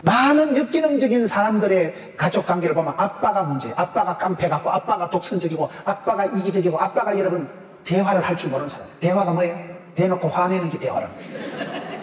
많은 역기능적인 사람들의 가족관계를 보면 아빠가 문제예요. 아빠가 깡패 같고, 아빠가 독선적이고, 아빠가 이기적이고, 아빠가 여러분 대화를 할 줄 모르는 사람. 대화가 뭐예요? 대놓고 화내는 게 대화를.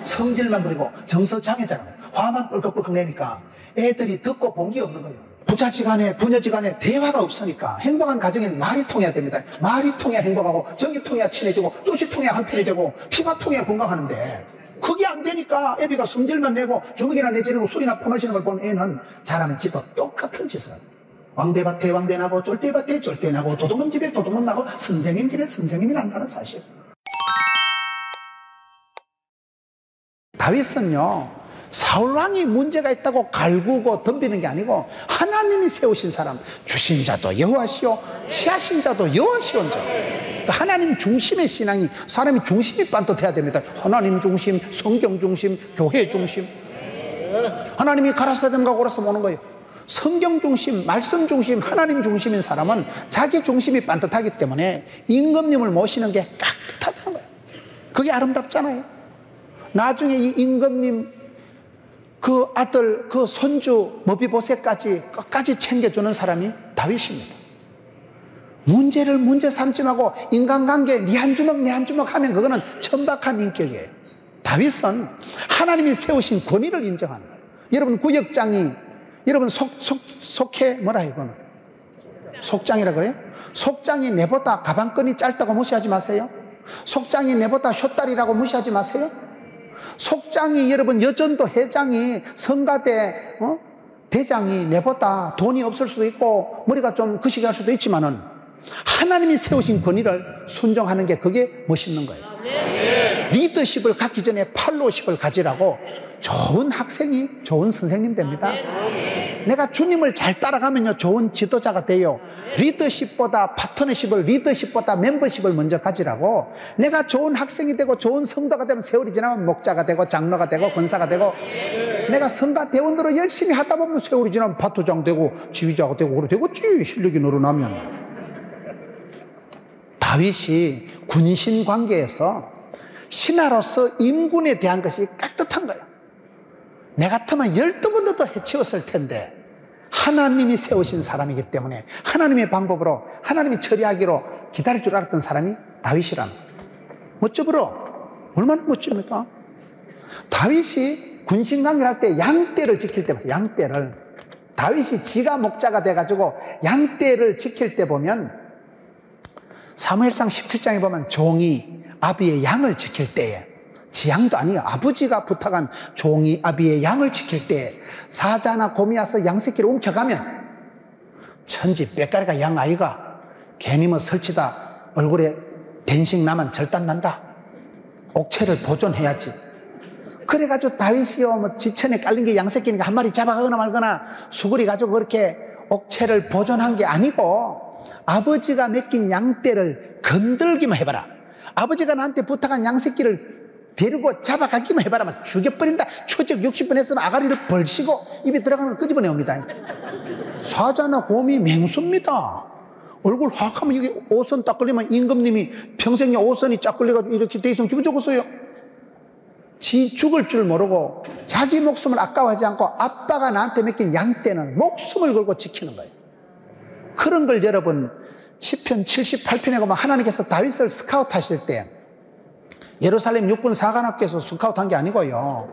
성질만 부리고 정서장애잖아요. 화만 뻘컥뻘컥 내니까 애들이 듣고 본 게 없는 거예요. 부자지간에 부녀지간에 대화가 없으니까 행복한 가정에는 말이 통해야 됩니다. 말이 통해야 행복하고, 정이 통해야 친해지고, 뜻이 통해야 한편이 되고, 피가 통해야 건강하는데 그게 안 되니까 애비가 성질만 내고 주먹이나 내지르고 술이나 퍼마시는 걸 본 애는 자라면 지도 똑같은 짓을 합니다. 왕대밭에 왕대 나고, 쫄대밭에 쫄대 나고, 도둑놈 집에 도둑놈 나고, 선생님 집에 선생님이 난다는 사실. 다윗은요, 사울왕이 문제가 있다고 갈구고 덤비는 게 아니고 하나님이 세우신 사람, 주신 자도 여호와시오, 취하신 자도 여호와시온자. 그러니까 하나님 중심의 신앙이, 사람이 중심이 반듯해야 됩니다. 하나님 중심, 성경 중심, 교회 중심. 하나님이 가라사 됨 가고 오라서 오는 거예요. 성경 중심, 말씀 중심, 하나님 중심인 사람은 자기 중심이 반듯하기 때문에 임금님을 모시는 게 깍듯하다는 거예요. 그게 아름답잖아요. 나중에 이 임금님 그 아들, 그 손주 머비보셋까지 끝까지 챙겨주는 사람이 다윗입니다. 문제를 문제 삼지 말고 인간관계 니 한 주먹 내 한 주먹 하면 그거는 천박한 인격이에요. 다윗은 하나님이 세우신 권위를 인정하는 거예요. 여러분 구역장이, 여러분 속해 뭐라 이거는 속장이라 그래요? 속장이 내보다 가방끈이 짧다고 무시하지 마세요. 속장이 내보다 숏다리라고 무시하지 마세요. 속장이, 여러분 여전도 회장이, 성가대 대장이 내보다 돈이 없을 수도 있고 머리가 좀 거시기 할 수도 있지만은 하나님이 세우신 권위를 순종하는 게 그게 멋있는 거예요. 리더십을 갖기 전에 팔로우십을 가지라고 좋은 학생이 좋은 선생님 됩니다. 내가 주님을 잘 따라가면요 좋은 지도자가 돼요. 리더십보다 파트너십을, 리더십보다 멤버십을 먼저 가지라고. 내가 좋은 학생이 되고 좋은 성도가 되면 세월이 지나면 목자가 되고 장로가 되고 권사가 되고, 내가 성가 대원으로 열심히 하다 보면 세월이 지나면 파토장 되고 지휘자가 되고 그래 되겠지, 실력이 늘어나면. 다윗이 군신 관계에서 신하로서 임군에 대한 것이 깍듯한 거예요. 내 같으면 12번도 더 해치웠을 텐데 하나님이 세우신 사람이기 때문에 하나님의 방법으로, 하나님이 처리하기로 기다릴 줄 알았던 사람이 다윗이라는 거예요. 멋져버려. 얼마나 멋집니까? 다윗이 군신관계를 할 때 양떼를 지킬 때 보세요. 양떼를. 다윗이 지가 목자가 돼가지고 양떼를 지킬 때 보면 사무엘상 17장에 보면 종이 아비의 양을 지킬 때에, 지 양도 아니에요. 아버지가 부탁한 종이 아비의 양을 지킬 때 사자나 곰이 와서 양새끼를 움켜가면 천지 빽가리가 양 아이가 괜히 뭐 설치다 얼굴에 된식 나면 절단난다. 옥체를 보존해야지. 그래가지고 다윗이요 뭐 지천에 깔린 게 양새끼니까 한 마리 잡아가거나 말거나 수그리 가지고 그렇게 옥체를 보존한 게 아니고 아버지가 맡긴 양떼를 건들기만 해봐라. 아버지가 나한테 부탁한 양새끼를 데리고 잡아가기만 해봐라. 막 죽여버린다. 초적 60번 했으면 아가리를 벌시고 입에 들어가는 걸 끄집어내옵니다. 사자나 곰이 맹수입니다. 얼굴 확 하면 이게 오선 딱 걸리면 임금님이 평생에 오선이 쫙 걸려가지고 이렇게 돼 있으면 기분 좋겠어요. 지 죽을 줄 모르고 자기 목숨을 아까워하지 않고 아빠가 나한테 맡긴 양떼는 목숨을 걸고 지키는 거예요. 그런 걸 여러분 시편 78편에 보면 하나님께서 다윗을 스카우트 하실 때 예루살렘 육군 사관학교에서 스카우트 한 게 아니고요,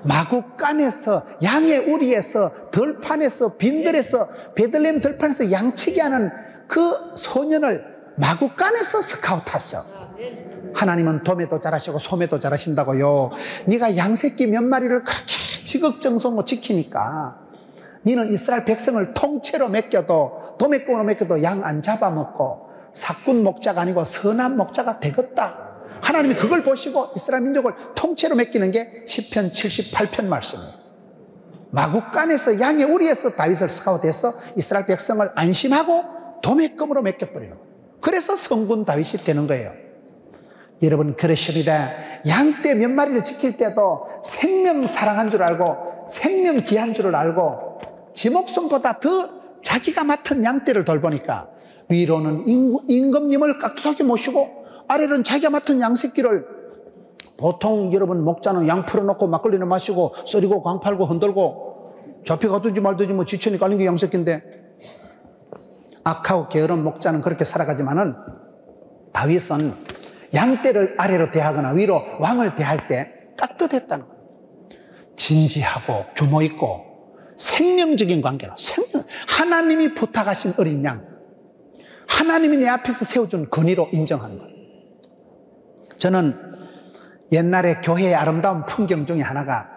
마국간에서, 양의 우리에서, 들판에서, 빈들에서, 베들레헴 들판에서 양치기 하는 그 소년을 마국간에서 스카우트 하셔. 하나님은 도매도 잘하시고 소매도 잘하신다고요. 네가 양새끼 몇 마리를 그렇게 지극정성으로 지키니까 너는 이스라엘 백성을 통째로 맡겨도, 도매꾼으로 맡겨도 양 안 잡아먹고 사꾼 목자가 아니고 선한 목자가 되겠다. 하나님이 그걸 보시고 이스라엘 민족을 통째로 맡기는 게 시편 78편 말씀이에요. 마국간에서, 양의 우리에서 다윗을 스카우트해서 이스라엘 백성을 안심하고 도매금으로 맡겨버리는 거예요. 그래서 성군 다윗이 되는 거예요. 여러분 그러십니다. 양떼 몇 마리를 지킬 때도 생명 사랑한 줄 알고 생명 귀한 줄을 알고 지 목숨보다 더 자기가 맡은 양떼를 돌보니까 위로는 임금님을 깍두하게 모시고 아래는 자기가 맡은 양새끼를, 보통 여러분 목자는 양 풀어놓고 막걸리는 마시고 썰이고 광 팔고 흔들고 잡혀가든지 말든지 뭐 지천이 깔린 게 양새끼인데. 악하고 게으른 목자는 그렇게 살아가지만은 다윗은 양떼를 아래로 대하거나 위로 왕을 대할 때 깍듯했다는 거예요. 진지하고 규모 있고 생명적인 관계로 하나님이 부탁하신 어린 양, 하나님이 내 앞에서 세워준 건의로 인정하는 거예요. 저는 옛날에 교회의 아름다운 풍경 중에 하나가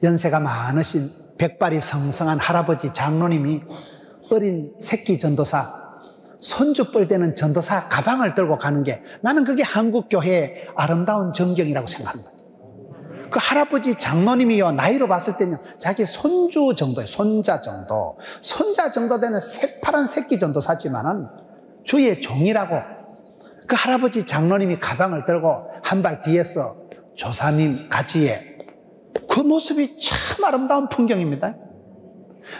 연세가 많으신 백발이 성성한 할아버지 장로님이 어린 새끼 전도사, 손주뻘 되는 전도사 가방을 들고 가는 게, 나는 그게 한국 교회의 아름다운 전경이라고 생각합니다. 그 할아버지 장로님이요, 나이로 봤을 때는 자기 손주 정도예요. 손자 정도 되는 새파란 새끼 전도사지만은 주의 종이라고. 그 할아버지 장로님이 가방을 들고 한 발 뒤에서 조사님 가지에, 그 모습이 참 아름다운 풍경입니다.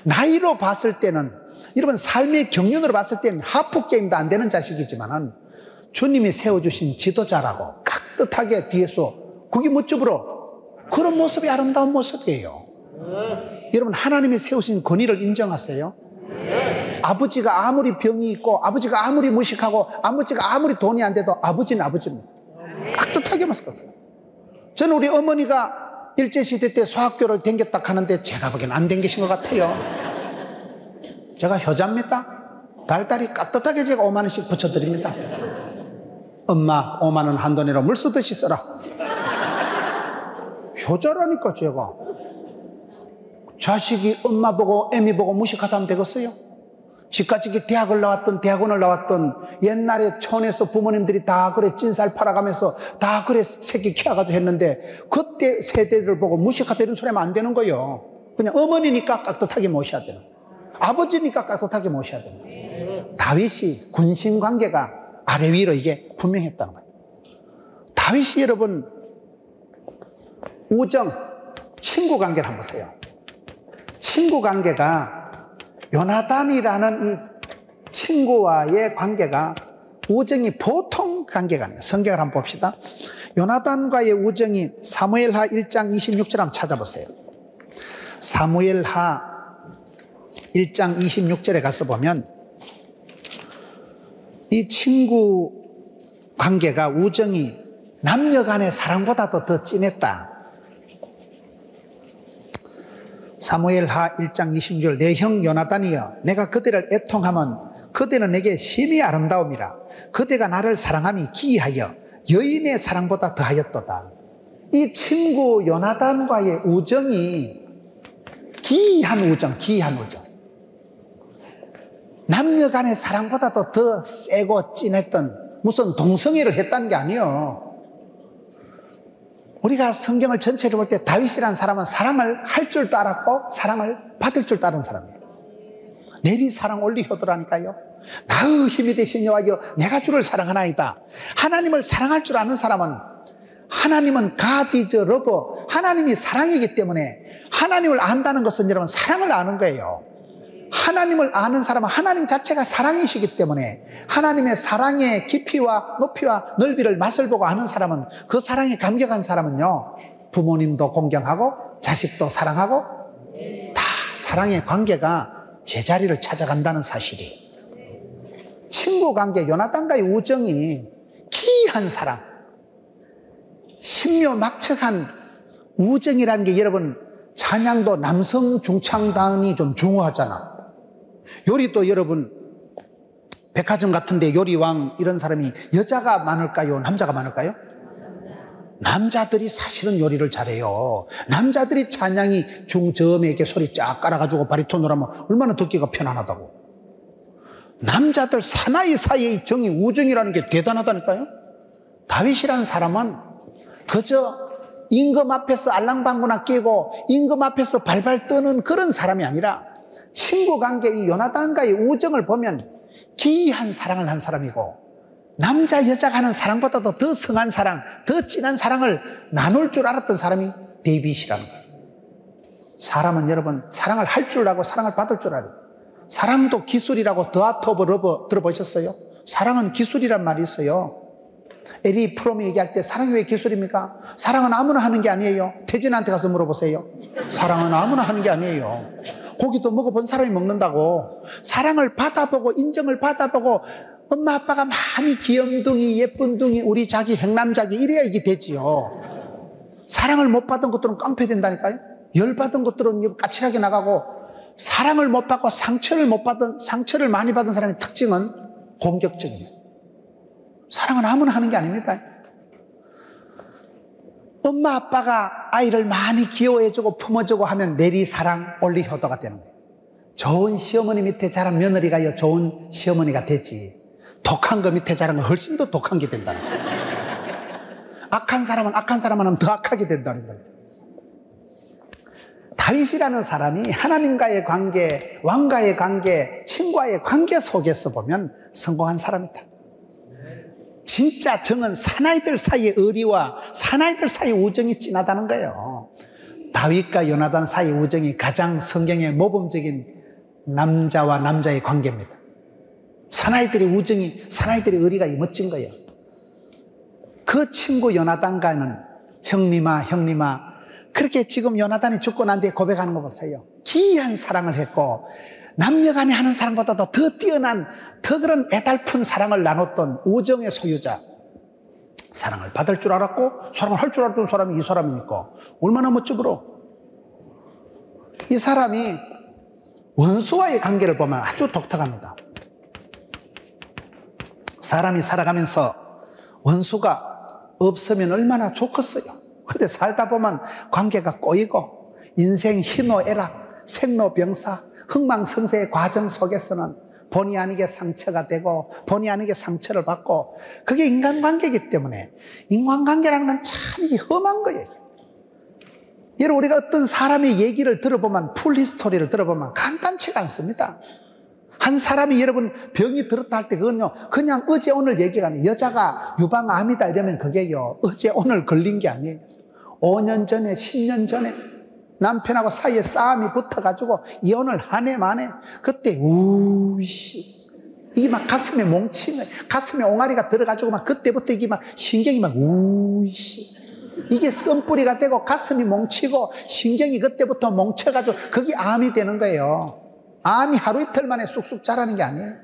나이로 봤을 때는, 여러분 삶의 경륜으로 봤을 때는 하프게임도 안 되는 자식이지만은 주님이 세워주신 지도자라고 깍듯하게 뒤에서, 그게 멋집으로 그런 모습이 아름다운 모습이에요. 여러분 하나님이 세우신 권위를 인정하세요? 아버지가 아무리 병이 있고, 아버지가 아무리 무식하고, 아버지가 아무리 돈이 안 돼도 아버지는 아버지입니다. 깍듯하게 모습했어요. 저는 우리 어머니가 일제시대 때 수학교를 댕겼다 하는데 제가 보기엔 안 댕기신 것 같아요. 제가 효자입니다. 달달이 깍듯하게 제가 5만 원씩 붙여드립니다. 엄마 5만 원 한도 내로 물 쓰듯이 써라. 효자라니까. 제가 자식이 엄마 보고 애미 보고 무식하다면 되겠어요? 지까지기 대학원을 나왔던 옛날에 촌에서 부모님들이 다 그래 찐살 팔아가면서 다 그래 새끼 키워가지고 했는데, 그때 세대를 보고 무식하다 이런 소리 하면 안 되는 거예요. 그냥 어머니니까 깍듯하게 모셔야 되는 거예요. 아버지니까 깍듯하게 모셔야 되는 거예요. 다윗이 군신 관계가 아래 위로 이게 분명했다는 거예요. 다윗이 여러분 우정, 친구 관계를 한번 보세요. 친구 관계가, 요나단이라는 이 친구와의 관계가 우정이 보통 관계가 아니에요. 성경을 한번 봅시다. 요나단과의 우정이 사무엘하 1장 26절 한번 찾아보세요. 사무엘하 1장 26절에 가서 보면 이 친구 관계가, 우정이 남녀 간의 사랑보다도 더 진했다. 사무엘하 1장 26절, 내 형 요나단이여, 내가 그대를 애통하면 그대는 내게 심히 아름다움이라. 그대가 나를 사랑함이 기이하여 여인의 사랑보다 더하였도다. 이 친구 요나단과의 우정이 기이한 우정. 남녀 간의 사랑보다도 더 세고 진했던, 무슨 동성애를 했다는 게 아니에요. 우리가 성경을 전체를 볼 때 다윗이라는 사람은 사랑을 할 줄도 알았고 사랑을 받을 줄도 아는 사람이에요. 내리 사랑 올리 효도라니까요. 나의 힘이 되신 여호와여, 내가 주를 사랑하나이다. 하나님을 사랑할 줄 아는 사람은, 하나님은 God is love, 하나님이 사랑이기 때문에, 하나님을 안다는 것은 여러분 사랑을 아는 거예요. 하나님을 아는 사람은 하나님 자체가 사랑이시기 때문에, 하나님의 사랑의 깊이와 높이와 넓이를 맛을 보고 아는 사람은, 그 사랑에 감격한 사람은요, 부모님도 공경하고 자식도 사랑하고 다 사랑의 관계가 제자리를 찾아간다는 사실이. 친구 관계, 요나단과의 우정이 기이한 사랑, 신묘막측한 우정이라는 게, 여러분 찬양도 남성 중창단이 좀 중요하잖아. 요리도 여러분 백화점 같은데 요리왕 이런 사람이 여자가 많을까요? 남자가 많을까요? 남자들이 사실은 요리를 잘해요. 남자들이 찬양이 중저음에게 소리 쫙 깔아가지고 바리톤으로 하면 얼마나 듣기가 편안하다고. 남자들 사나이 사이의 정이, 우정이라는 게 대단하다니까요. 다윗이라는 사람은 그저 임금 앞에서 알랑방구나 끼고 임금 앞에서 발발 떠는 그런 사람이 아니라, 친구 관계, 이 요나단과의 우정을 보면 기이한 사랑을 한 사람이고, 남자 여자가 하는 사랑보다도 더 성한 사랑, 더 진한 사랑을 나눌 줄 알았던 사람이 데이빗이라는 거예요. 사람은 여러분 사랑을 할 줄 알고 사랑을 받을 줄 알아요. 사랑도 기술이라고 더 아트 오브 러브 들어보셨어요? 사랑은 기술이란 말이 있어요. 에리 프롬이 얘기할 때 사랑이 왜 기술입니까? 사랑은 아무나 하는 게 아니에요. 태진한테 가서 물어보세요. 사랑은 아무나 하는 게 아니에요. 고기도 먹어본 사람이 먹는다고. 사랑을 받아보고 인정을 받아보고 엄마 아빠가 많이 귀염둥이 예쁜둥이 우리 자기 행남자기 이래야 이게 되지요. 사랑을 못 받은 것들은 깡패 된다니까요. 열 받은 것들은 까칠하게 나가고, 사랑을 못 받고 상처를 많이 받은 사람의 특징은 공격적이에요. 사랑은 아무나 하는 게 아닙니다. 엄마 아빠가 아이를 많이 귀여워해주고 품어주고 하면 내리사랑 올리효도가 되는 거예요. 좋은 시어머니 밑에 자란 며느리가 좋은 시어머니가 되지, 독한 거 밑에 자란 거 훨씬 더 독한 게 된다는 거예요. 악한 사람은 악한 사람 하면 더 악하게 된다는 거예요. 다윗이라는 사람이 하나님과의 관계, 왕과의 관계, 친구와의 관계 속에서 보면 성공한 사람이다. 진짜 정은 사나이들 사이의 의리와 사나이들 사이의 우정이 진하다는 거예요. 다윗과 요나단 사이의 우정이 가장 성경의 모범적인 남자와 남자의 관계입니다. 사나이들의 우정이, 사나이들의 의리가 멋진 거예요. 그 친구 요나단과는 형님아 그렇게 지금 요나단이 죽고 난 뒤에 고백하는 거 보세요. 기이한 사랑을 했고 남녀간에 하는 사랑보다도 더 뛰어난, 더 그런 애달픈 사랑을 나눴던 우정의 소유자. 사랑을 받을 줄 알았고 사랑을 할 줄 알았던 사람이 이 사람이니까 얼마나 멋져 보러. 이 사람이 원수와의 관계를 보면 아주 독특합니다. 사람이 살아가면서 원수가 없으면 얼마나 좋겠어요. 근데 살다 보면 관계가 꼬이고 인생 희노애락, 생로병사, 흥망성쇠의 과정 속에서는 본의 아니게 상처가 되고 본의 아니게 상처를 받고, 그게 인간관계이기 때문에 인간관계라는 건 참 이게 험한 거예요. 여러분, 우리가 어떤 사람의 얘기를 들어보면, 풀히스토리를 들어보면 간단치가 않습니다. 한 사람이 여러분 병이 들었다 할 때 그건요 그냥 어제 오늘 얘기가 아니에요. 여자가 유방암이다 이러면 그게요 어제 오늘 걸린 게 아니에요. 5년 전에 10년 전에 남편하고 사이에 싸움이 붙어가지고 이혼을 한 해 만에 그때 우씨 이게 막 가슴에 뭉치면 가슴에 옹알이가 들어가지고 막 그때부터 이게 막 신경이 막 우씨 이게 썬뿌리가 되고 가슴이 뭉치고 신경이 그때부터 뭉쳐가지고 그게 암이 되는 거예요. 암이 하루 이틀 만에 쑥쑥 자라는 게 아니에요.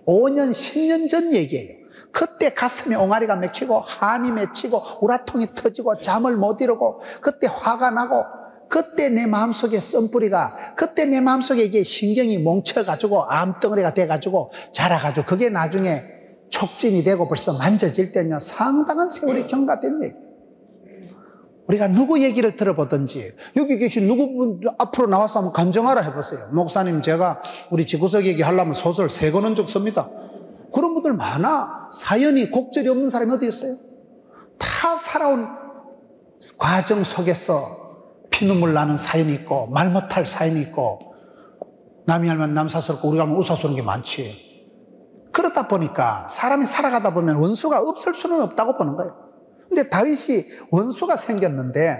5년 10년 전 얘기예요. 그때 가슴에 옹알이가 맺히고 한이 맺히고 우라통이 터지고 잠을 못 이루고 그때 화가 나고 그때 내 마음속에 썬뿌리가, 그때 내 마음속에 이게 신경이 뭉쳐가지고 암덩어리가 돼가지고 자라가지고 그게 나중에 촉진이 되고 벌써 만져질 때는요 상당한 세월이 경과된 얘기예요. 우리가 누구 얘기를 들어보든지 여기 계신 누구분 앞으로 나와서 한번 간증하라 해보세요. 목사님 제가 우리 지구석 얘기하려면 소설 3권은 적 씁니다. 그런 분들 많아. 사연이 곡절이 없는 사람이 어디 있어요? 다 살아온 과정 속에서 피눈물 나는 사연이 있고 말 못할 사연이 있고 남이 하면 남사스럽고 우리가 하면 우사스러운 게 많지. 그렇다 보니까 사람이 살아가다 보면 원수가 없을 수는 없다고 보는 거예요. 근데 다윗이 원수가 생겼는데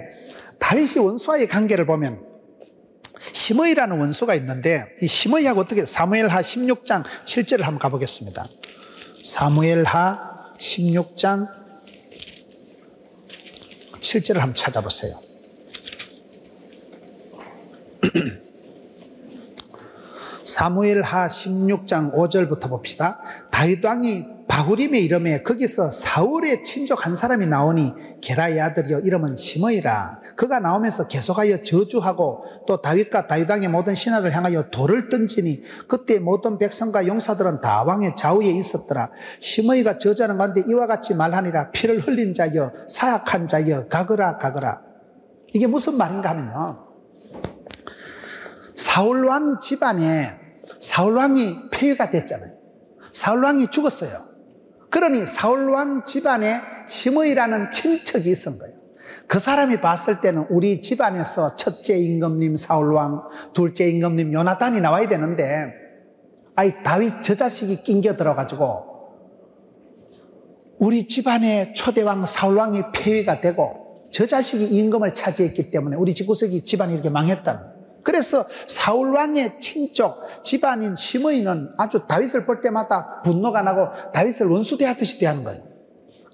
다윗이 원수와의 관계를 보면 시므이라는 원수가 있는데 이 시므이하고 어떻게 사무엘하 16장 7절을 한번 가보겠습니다. 사무엘하 16장 7절을 한번 찾아보세요. 사무엘하 16장 5절부터 봅시다. 다윗 왕이 바후림에 이름에 거기서 사울의 친족 한 사람이 나오니 게라의 아들이요 이름은 시므이라. 그가 나오면서 계속하여 저주하고 또 다윗과 다윗 왕의 모든 신하를 향하여 돌을 던지니 그때 모든 백성과 용사들은 다 왕의 좌우에 있었더라. 시므이가 저주하는 가운데 이와 같이 말하니라. 피를 흘린 자여 사악한 자여 가거라 가거라. 이게 무슨 말인가 하면요, 사울왕 집안에 사울왕이 폐위가 됐잖아요. 사울왕이 죽었어요. 그러니 사울왕 집안에 시므이라는 친척이 있은 거예요. 그 사람이 봤을 때는 우리 집안에서 첫째 임금님 사울왕, 둘째 임금님 요나단이 나와야 되는데 아이 다윗 저 자식이 낑겨 들어가지고 우리 집안의 초대왕 사울왕이 폐위가 되고 저 자식이 임금을 차지했기 때문에 우리 집구석이 집안이 이렇게 망했다는 거예요. 그래서 사울왕의 친족 집안인 시므이는 아주 다윗을 볼 때마다 분노가 나고 다윗을 원수대하듯이 대하는 거예요.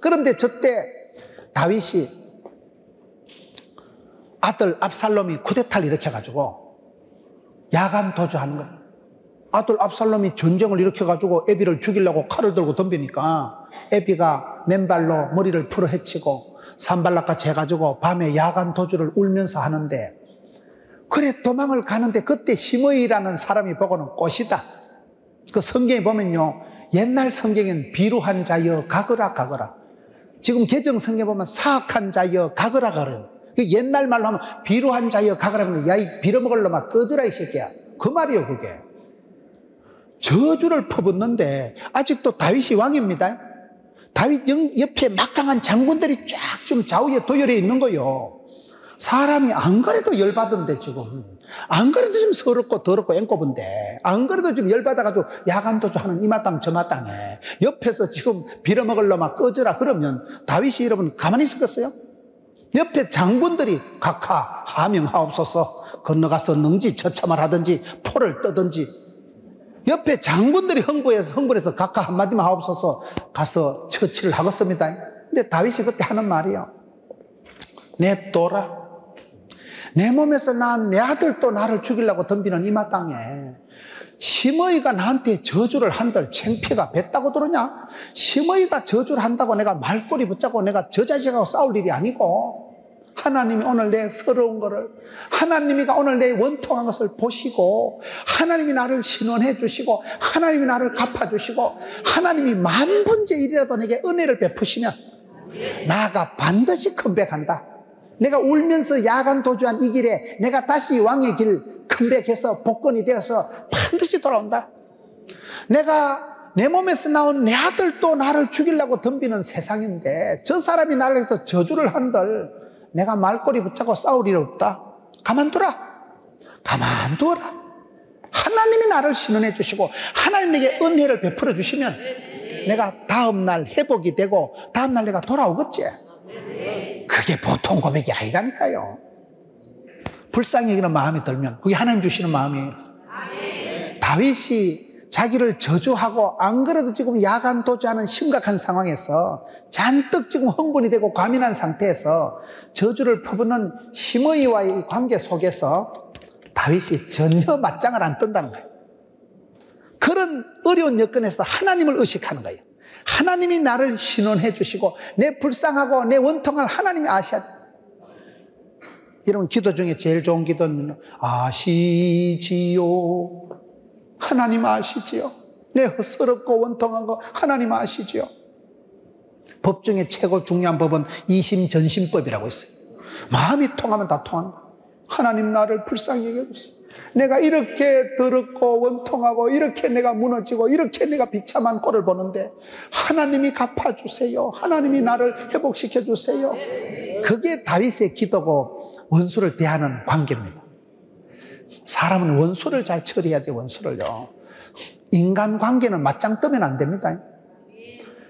그런데 저때 다윗이 아들 압살롬이 쿠데타를 일으켜가지고 야간 도주하는 거예요. 아들 압살롬이 전쟁을 일으켜가지고 애비를 죽이려고 칼을 들고 덤비니까 애비가 맨발로 머리를 풀어 헤치고 산발락같이 해가지고 밤에 야간 도주를 울면서 하는데, 그래 도망을 가는데 그때 시므이라는 사람이 보고는 꽃이다. 그 성경에 보면요, 옛날 성경엔 비루한 자여 가거라 가거라, 지금 개정 성경에 보면 사악한 자여 가거라 가거라. 옛날 말로 하면 비루한 자여 가거라 하면 야 이 빌어먹을 놈아 꺼져라 이 새끼야, 그 말이요. 그게 저주를 퍼붓는데 아직도 다윗이 왕입니다. 다윗 옆에 막강한 장군들이 쫙 좀 좌우에 도열해 있는 거요. 사람이 안 그래도 열받은데, 지금 안 그래도 좀 서럽고 더럽고 앵꼽은데, 안 그래도 좀 열받아가지고 야간 도주하는 이 마땅 저 마땅해 옆에서 지금 빌어먹을 놈아 꺼져라 그러면 다윗이 여러분 가만히 있었겠어요? 옆에 장군들이 각하 하명하옵소서, 건너가서 능지 처참을 하든지 포를 뜨든지, 옆에 장군들이 흥분해서 각하 한마디만 하옵소서 가서 처치를 하겠습니다. 근데 다윗이 그때 하는 말이요, 냅둬라. 내 몸에서 난 내 아들도 나를 죽이려고 덤비는 이 마땅에 시므이가 나한테 저주를 한들 창피가 뱉다고 들으냐? 시므이가 저주를 한다고 내가 말꼬리 붙잡고 내가 저 자식하고 싸울 일이 아니고, 하나님이 오늘 내 서러운 거를, 하나님이 오늘 내 원통한 것을 보시고 하나님이 나를 신원해 주시고 하나님이 나를 갚아주시고 하나님이 만분의 일이라도 내게 은혜를 베푸시면 나가 반드시 컴백한다. 내가 울면서 야간 도주한 이 길에 내가 다시 왕의 길 컴백해서 복권이 되어서 반드시 돌아온다. 내가 내 몸에서 나온 내 아들도 나를 죽이려고 덤비는 세상인데 저 사람이 나를 해서 저주를 한들 내가 말꼬리 붙잡고 싸울 일 없다. 가만두라. 가만두어라. 하나님이 나를 신원해 주시고 하나님 내게 은혜를 베풀어 주시면 내가 다음날 회복이 되고 다음날 내가 돌아오겠지. 그게 보통 고백이 아니라니까요. 불쌍히 여기는 마음이 들면 그게 하나님 주시는 마음이에요. 다윗이 자기를 저주하고 안 그래도 지금 야간 도주하는 심각한 상황에서 잔뜩 지금 흥분이 되고 과민한 상태에서 저주를 퍼붓는 시므이와의 관계 속에서 다윗이 전혀 맞짱을 안 뜬다는 거예요. 그런 어려운 여건에서 하나님을 의식하는 거예요. 하나님이 나를 신원해 주시고 내 불쌍하고 내 원통을 하나님이 아셔야 돼요. 여러분 기도 중에 제일 좋은 기도는 아시지요. 하나님 아시지요. 내 서럽고 원통한 거 하나님 아시지요. 법 중에 최고 중요한 법은 이심전심법이라고 있어요. 마음이 통하면 다 통한다. 하나님 나를 불쌍히 여겨주세요. 내가 이렇게 더럽고 원통하고 이렇게 내가 무너지고 이렇게 내가 비참한 꼴을 보는데 하나님이 갚아주세요. 하나님이 나를 회복시켜 주세요. 그게 다윗의 기도고 원수를 대하는 관계입니다. 사람은 원수를 잘 처리해야 돼요. 원수를요. 인간관계는 맞짱 뜨면 안 됩니다.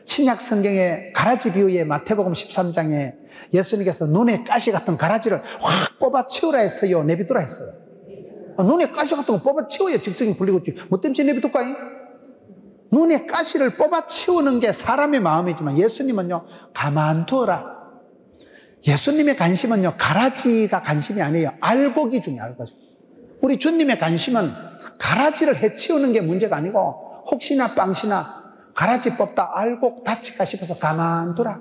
신약 성경의 가라지 비유의 마태복음 13장에 예수님께서 눈에 가시 같은 가라지를 확 뽑아치우라 했어요, 내비두라 했어요? 눈에 가시 같은 거 뽑아치워야 직성이 풀리고 뭐 때문에 내비둘까? 눈에 가시를 뽑아치우는 게 사람의 마음이지만 예수님은요 가만두어라. 예수님의 관심은요 가라지가 관심이 아니에요. 알곡이 중요해요. 알곡. 우리 주님의 관심은 가라지를 해치우는 게 문제가 아니고 혹시나 빵시나 가라지 뽑다 알곡 다칠까 싶어서 가만두라.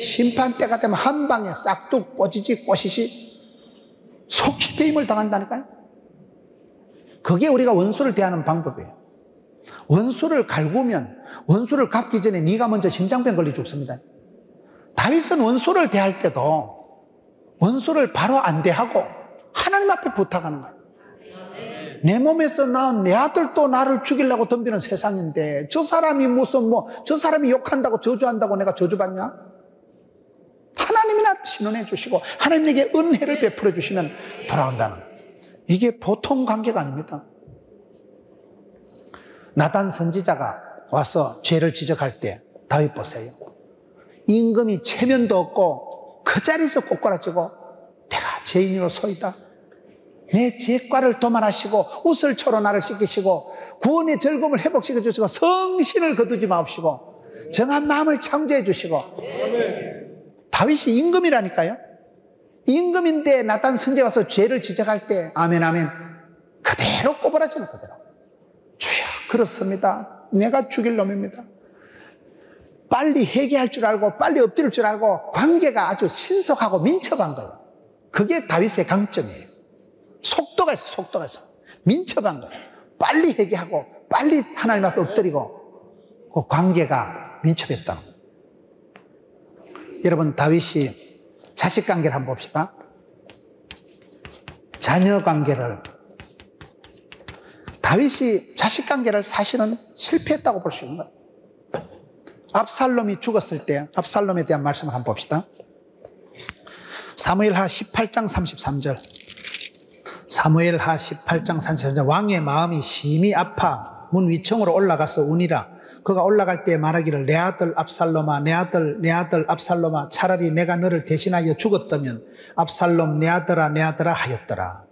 심판 때가 되면 한 방에 싹둑 뽀지지 꼬시시 속 깊이 힘을 당한다니까요. 그게 우리가 원수를 대하는 방법이에요. 원수를 갈구면 원수를 갚기 전에 네가 먼저 심장병 걸려 죽습니다. 다윗은 원수를 대할 때도 원수를 바로 안 대하고 하나님 앞에 부탁하는 거예요. 내 몸에서 나온 내 아들도 나를 죽이려고 덤비는 세상인데 저 사람이 무슨 저 사람이 욕한다고 저주한다고 내가 저주받냐? 하나님이 나를 신원해 주시고 하나님에게 은혜를 베풀어 주시면 돌아온다는, 이게 보통 관계가 아닙니다. 나단 선지자가 와서 죄를 지적할 때 다윗 보세요. 임금이 체면도 없고 그 자리에서 꼬꾸라지고 내가 죄인으로 서있다. 내 죄과를 도말하시고 웃을초로 나를 씻기시고 구원의 즐거움을 회복시켜 주시고 성신을 거두지 마옵시고 정한 마음을 창조해 주시고. 다윗이 임금이라니까요. 임금인데 나단 선지자 와서 죄를 지적할 때 아멘 아멘 그대로 꼬부라지는 그대로. 주여 그렇습니다. 내가 죽일 놈입니다. 빨리 회개할 줄 알고 빨리 엎드릴 줄 알고 관계가 아주 신속하고 민첩한 거예요. 그게 다윗의 강점이에요. 속도가 있어. 속도가 있어. 민첩한 거예요. 빨리 회개하고 빨리 하나님 앞에 엎드리고 그 관계가 민첩했다는 거예요. 여러분 다윗이 자식 관계를 한번 봅시다. 자녀 관계를. 다윗이 자식 관계를 사실은 실패했다고 볼 수 있는 거예요. 압살롬이 죽었을 때 압살롬에 대한 말씀을 한번 봅시다. 사무엘하 18장 33절. 사무엘하 18장 33절. 왕의 마음이 심히 아파 문 위층으로 올라가서 우니라. 그가 올라갈 때 말하기를 내 아들 압살롬아 내 아들 압살롬아 차라리 내가 너를 대신하여 죽었다면 압살롬 내 아들아 하였더라.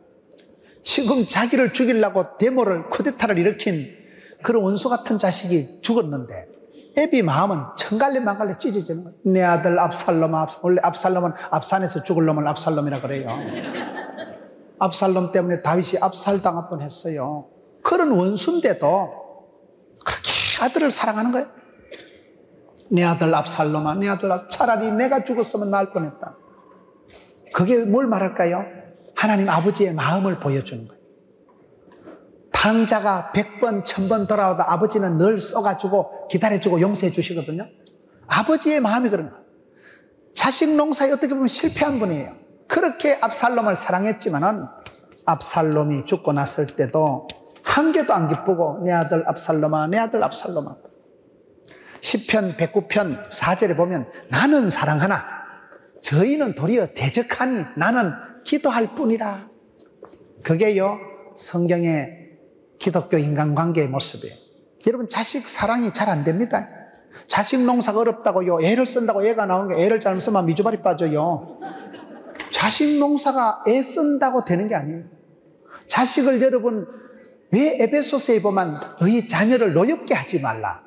지금 자기를 죽이려고 데모를 쿠데타를 일으킨 그런 원수 같은 자식이 죽었는데 애비 마음은 천갈래 만갈래 찢어지는 거예요. 내 아들 압살롬아. 원래 압살롬은 앞산에서 죽을 놈을 압살롬이라 그래요. 압살롬 때문에 다윗이 압살당할 뻔했어요. 그런 원수인데도 그렇게 아들을 사랑하는 거예요. 내 아들 압살롬아 내 아들 차라리 내가 죽었으면 나을 뻔했다. 그게 뭘 말할까요? 하나님 아버지의 마음을 보여주는 거예요. 당자가 100번 1000번 돌아와도 아버지는 늘 써가지고 기다려주고 용서해 주시거든요. 아버지의 마음이 그런 거예요. 자식 농사에 어떻게 보면 실패한 분이에요. 그렇게 압살롬을 사랑했지만은 압살롬이 죽고 났을 때도 한 개도 안 기쁘고 내 아들 압살롬아 내 아들 압살롬아. 시편 109편 4절에 보면 나는 사랑하나 저희는 도리어 대적하니 나는 기도할 뿐이라. 그게요 성경의 기독교 인간관계의 모습이에요. 여러분 자식 사랑이 잘 안 됩니다. 자식 농사가 어렵다고요 애를 쓴다고 애가 나오는 게 애를 잘못 쓰면 미주발이 빠져요. 자식 농사가 애 쓴다고 되는 게 아니에요. 자식을 여러분 왜 에베소서에 보면 너희 자녀를 노엽게 하지 말라.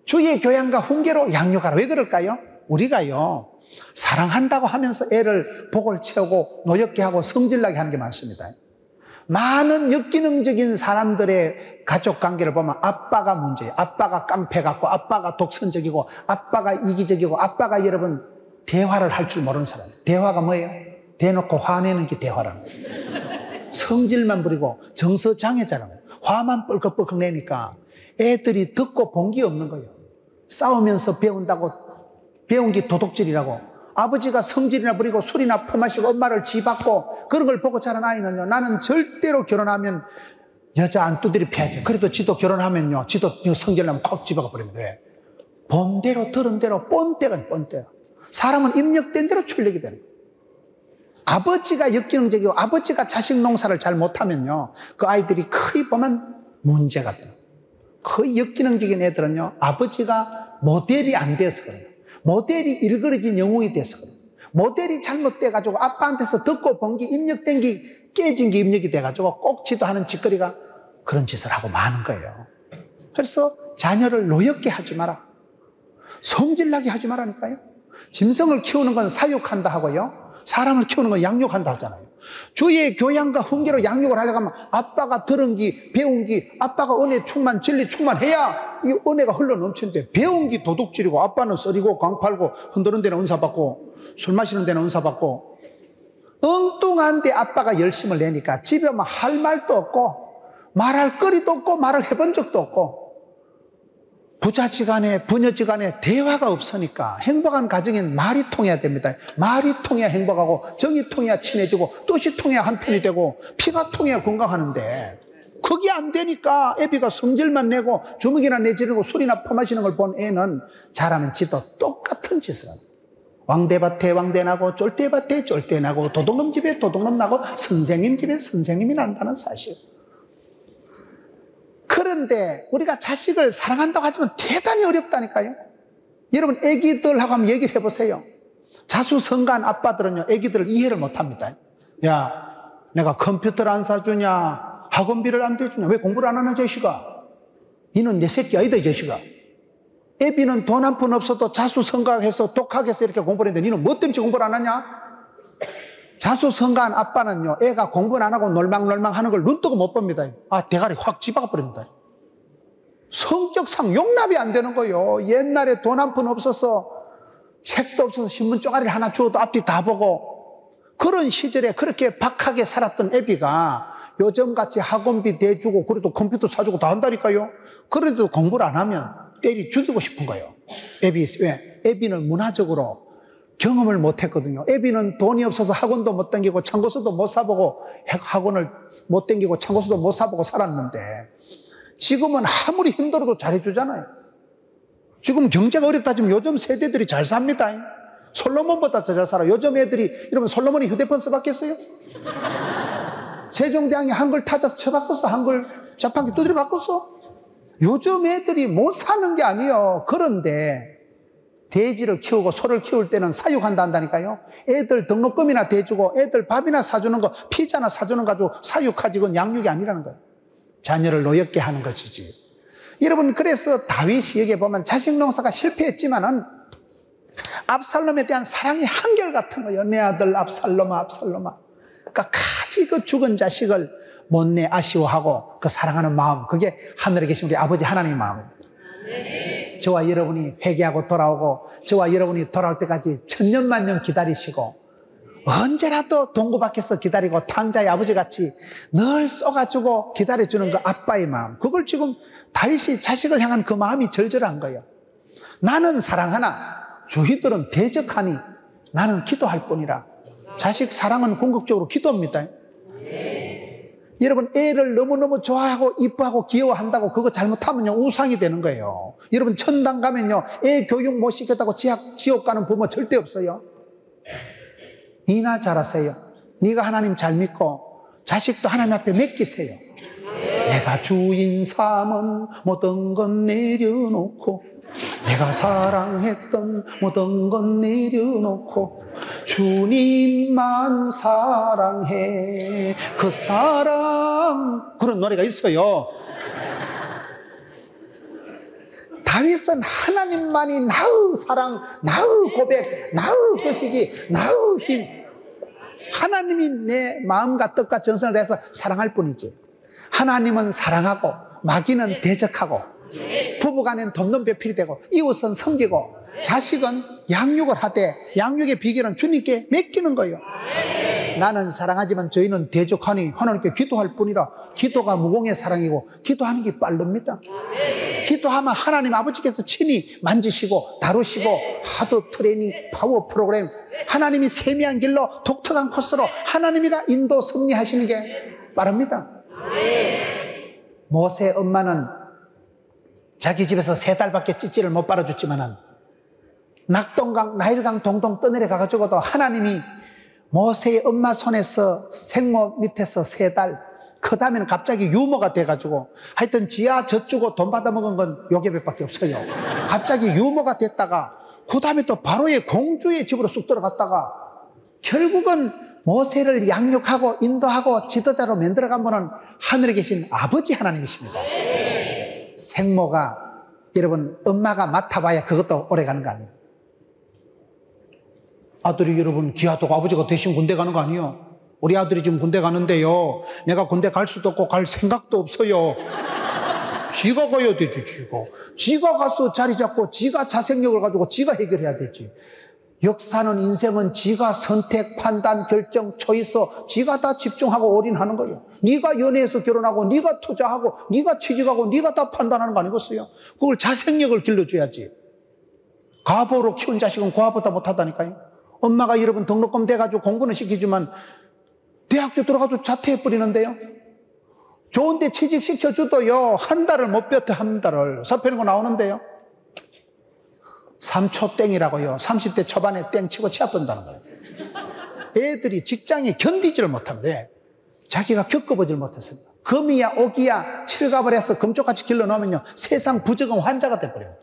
주의 교양과 훈계로 양육하라. 왜 그럴까요? 우리가요 사랑한다고 하면서 애를 복을 채우고 노엽게 하고 성질나게 하는 게 많습니다. 많은 역기능적인 사람들의 가족 관계를 보면 아빠가 문제예요. 아빠가 깡패 같고 아빠가 독선적이고 아빠가 이기적이고 아빠가 여러분 대화를 할 줄 모르는 사람. 대화가 뭐예요? 대놓고 화내는 게 대화라는 거예요. 성질만 부리고 정서장애자라는 거예요. 화만 뻘컥뻘컥 내니까 애들이 듣고 본 게 없는 거예요. 싸우면서 배운다고 배운 게 도둑질이라고. 아버지가 성질이나 부리고 술이나 퍼마시고 엄마를 지받고 그런 걸 보고 자란 아이는요 나는 절대로 결혼하면 여자 안 두드려 패야지. 그래도 지도 결혼하면요 지도 성질나면 콕 집어가 버립니다. 왜? 본 대로 들은 대로 뻔때가 뻔때야. 사람은 입력된 대로 출력이 되는 거예요. 아버지가 역기능적이고 아버지가 자식 농사를 잘 못하면요 그 아이들이 거의 보면 문제가 돼요. 거의 역기능적인 애들은요 아버지가 모델이 안 돼서 그래요. 모델이 일그러진 영웅이 돼서 그래요. 모델이 잘못돼가지고 아빠한테서 듣고 본 게 입력된 게 깨진 게 입력이 돼가지고 꼭지도 하는 짓거리가 그런 짓을 하고 마는 거예요. 그래서 자녀를 노엽게 하지 마라. 성질나게 하지 말라니까요. 짐승을 키우는 건 사육한다 하고요 사람을 키우는 건 양육한다 하잖아요. 주의 교양과 훈계로 양육을 하려고 하면 아빠가 들은 기 배운 기 아빠가 은혜 충만 진리 충만해야 이 은혜가 흘러 넘치는데 배운 기 도둑질이고 아빠는 썰이고 광팔고 흔드는 데는 은사받고 술 마시는 데는 은사받고 엉뚱한데 아빠가 열심을 내니까 집에 오면 할 말도 없고 말할 거리도 없고 말을 해본 적도 없고 부자지간에 부녀지간에 대화가 없으니까 행복한 가정엔 말이 통해야 됩니다. 말이 통해야 행복하고 정이 통해야 친해지고 뜻이 통해야 한편이 되고 피가 통해야 건강하는데 그게 안 되니까 애비가 성질만 내고 주먹이나 내지르고 술이나 퍼마시는 걸 본 애는 자라면 지도 똑같은 짓을 합니다. 왕대밭에 왕대나고 쫄대밭에 쫄대나고 도둑놈 집에 도둑놈 나고 선생님 집에 선생님이 난다는 사실. 그런데 우리가 자식을 사랑한다고 하지만 대단히 어렵다니까요. 여러분 애기들하고 한번 얘기를 해보세요. 자수성가한 아빠들은요 애기들을 이해를 못합니다. 야 내가 컴퓨터를 안 사주냐 학원비를 안 대주냐 왜 공부를 안 하는 자식아. 너는 내 새끼 아니다 이 자식아. 애비는 돈 한 푼 없어도 자수성가해서 독학해서 이렇게 공부를 했는데 니는 뭐 때문에 공부를 안 하냐? 자수성가한 아빠는요, 애가 공부를 안 하고 놀망놀망 하는 걸 눈뜨고 못 봅니다. 아, 대가리 확 집어가 버립니다. 성격상 용납이 안 되는 거예요. 옛날에 돈 한 푼 없어서 책도 없어서 신문 쪼가리를 하나 주어도 앞뒤 다 보고 그런 시절에 그렇게 박하게 살았던 애비가 요즘같이 학원비 대주고 그래도 컴퓨터 사주고 다 한다니까요. 그래도 공부를 안 하면 때리 죽이고 싶은 거예요. 왜? 애비는 문화적으로 경험을 못 했거든요. 애비는 돈이 없어서 학원도 못 다니고 참고서도 못 사보고 학원을 못 다니고 참고서도 못 사보고 살았는데 지금은 아무리 힘들어도 잘해주잖아요. 지금 경제가 어렵다 지금 요즘 세대들이 잘 삽니다. 솔로몬보다 더 잘 살아. 요즘 애들이, 여러분 솔로몬이 휴대폰 써봤겠어요? 세종대왕이 한글 타자서 쳐바꿨어. 한글 자판기 두드려 바꿨어. 요즘 애들이 못 사는 게 아니에요. 그런데 돼지를 키우고 소를 키울 때는 사육한다 한다니까요. 애들 등록금이나 대주고 애들 밥이나 사주는 거, 피자나 사주는 거 가지고 사육하지 그건 양육이 아니라는 거예요. 자녀를 노엽게 하는 것이지. 여러분, 그래서 다윗이 여기에 보면 자식 농사가 실패했지만은 압살롬에 대한 사랑이 한결같은 거예요. 내 아들 압살롬아, 압살롬아. 끝까지 그 죽은 자식을 못내 아쉬워하고 그 사랑하는 마음, 그게 하늘에 계신 우리 아버지 하나님의 마음입니다. 저와 여러분이 회개하고 돌아오고 저와 여러분이 돌아올 때까지 천년만년 기다리시고 언제라도 동구 밖에서 기다리고 탕자의 아버지같이 늘 쏘가지고 기다려주는 그 아빠의 마음, 그걸 지금 다윗이 자식을 향한 그 마음이 절절한 거예요. 나는 사랑하나 주희들은 대적하니 나는 기도할 뿐이라. 자식 사랑은 궁극적으로 기도입니다. 여러분, 애를 너무너무 좋아하고 이뻐하고 귀여워한다고 그거 잘못하면요 우상이 되는 거예요. 여러분, 천당 가면요 애 교육 못 시켰다고 지옥 가는 부모 절대 없어요. 니나 잘하세요. 네가 하나님 잘 믿고 자식도 하나님 앞에 맡기세요. 내가 주인 삼은 모든 건 내려놓고 내가 사랑했던 모든 건 내려놓고 주님만 사랑해. 그 사랑, 그런 노래가 있어요. 다윗은 하나님만이 나의 사랑, 나의 고백, 나의 거시기, 나의 힘, 하나님이 내 마음과 뜻과 정성을 다해서 사랑할 뿐이지. 하나님은 사랑하고 마귀는 대적하고 부부간엔 돕는 배필이 되고 이웃은 섬기고 자식은 양육을 하되 양육의 비결은 주님께 맡기는 거예요. 나는 사랑하지만 저희는 대적하니 하나님께 기도할 뿐이라. 기도가 무공의 사랑이고 기도하는 게 빠릅니다. 기도하면 하나님 아버지께서 친히 만지시고 다루시고 하도 트레이닝 파워 프로그램, 하나님이 세미한 길로 독특한 코스로 하나님이가 인도 섭리하시는 게 빠릅니다. 모세 엄마는 자기 집에서 3달밖에 찌찌를 못 빨아줬지만은 낙동강, 나일강 동동 떠내려 가가지고도 하나님이 모세의 엄마 손에서 생모 밑에서 3달, 그 다음에는 갑자기 유모가 돼가지고 하여튼 지하 젖주고 돈 받아먹은 건 요괴백밖에 없어요. 갑자기 유모가 됐다가 그 다음에 또 바로의 공주의 집으로 쑥 들어갔다가 결국은 모세를 양육하고 인도하고 지도자로 만들어간 분은 하늘에 계신 아버지 하나님이십니다. 생모가, 여러분, 엄마가 맡아봐야 그것도 오래 가는 거 아니에요. 아들이 여러분 기아도고 아버지가 대신 군대 가는 거 아니에요. 우리 아들이 지금 군대 가는데요, 내가 군대 갈 수도 없고 갈 생각도 없어요. 지가 가야 되지. 지가 가서 자리 잡고 지가 자생력을 가지고 지가 해결해야 되지. 역사는, 인생은 지가 선택, 판단, 결정, 초이스, 지가 다 집중하고 올인하는 거예요. 네가 연애해서 결혼하고 네가 투자하고 네가 취직하고 네가 다 판단하는 거 아니겠어요? 그걸 자생력을 길러줘야지. 과부로 키운 자식은 과부보다 못하다니까요. 엄마가 여러분 등록금 대가지고 공부는 시키지만 대학교 들어가도 자퇴해버리는데요. 좋은데 취직시켜줘도요 한 달을 못 버텨. 한 달을 서편인 거 나오는데요. 3초 땡이라고요. 30대 초반에 땡 치고 취업 본다는 거예요. 애들이 직장에 견디지를 못합니다. 자기가 겪어보지를 못했습니다. 금이야 옥이야 칠갑을 해서 금쪽같이 길러놓으면요 세상 부적응 환자가 돼버립니다.